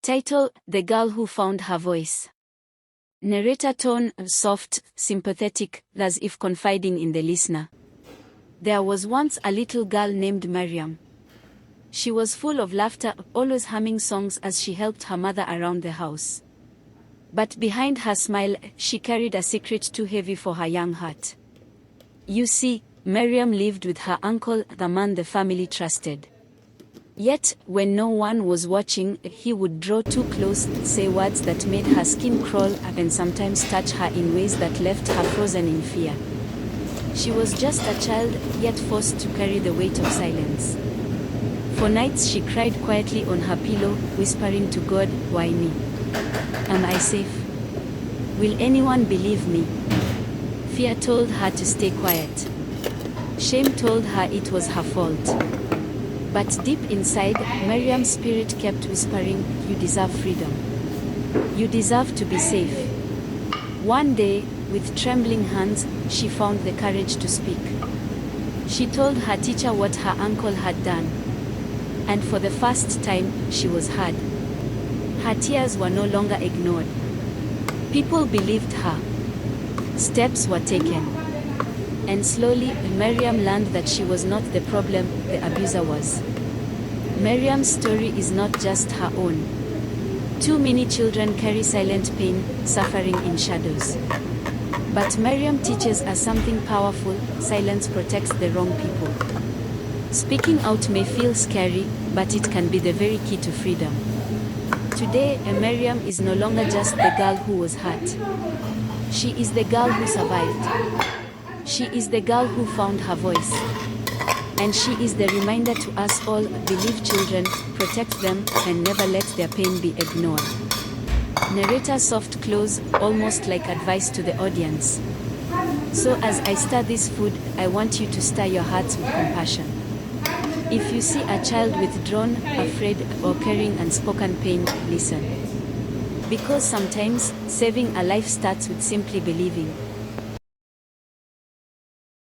Title: The Girl Who Found Her Voice. Narrator tone: soft, sympathetic, as if confiding in the listener. There was once a little girl named Mariam. She was full of laughter, always humming songs as she helped her mother around the house. But behind her smile, she carried a secret too heavy for her young heart. You see, Mariam lived with her uncle, the man the family trusted. Yet, when no one was watching, he would draw too close, say words that made her skin crawl, and sometimes touch her in ways that left her frozen in fear. She was just a child, yet forced to carry the weight of silence. For nights she cried quietly on her pillow, whispering to God, "Why me? Am I safe? Will anyone believe me?" Fear told her to stay quiet. Shame told her it was her fault. But deep inside, Mariam's spirit kept whispering, "You deserve freedom. You deserve to be safe." One day, with trembling hands, she found the courage to speak. She told her teacher what her uncle had done. And for the first time, she was heard. Her tears were no longer ignored. People believed her. Steps were taken. And slowly, Mariam learned that she was not the problem, the abuser was. Mariam's story is not just her own. Too many children carry silent pain, suffering in shadows. But Mariam teaches us something powerful: silence protects the wrong people. Speaking out may feel scary, but it can be the very key to freedom. Today, Mariam is no longer just the girl who was hurt. She is the girl who survived. She is the girl who found her voice. And she is the reminder to us all: believe children, protect them, and never let their pain be ignored. Narrator soft close, almost like advice to the audience. So as I stir this food, I want you to stir your hearts with compassion. If you see a child withdrawn, afraid, or carrying unspoken pain, listen. Because sometimes, saving a life starts with simply believing.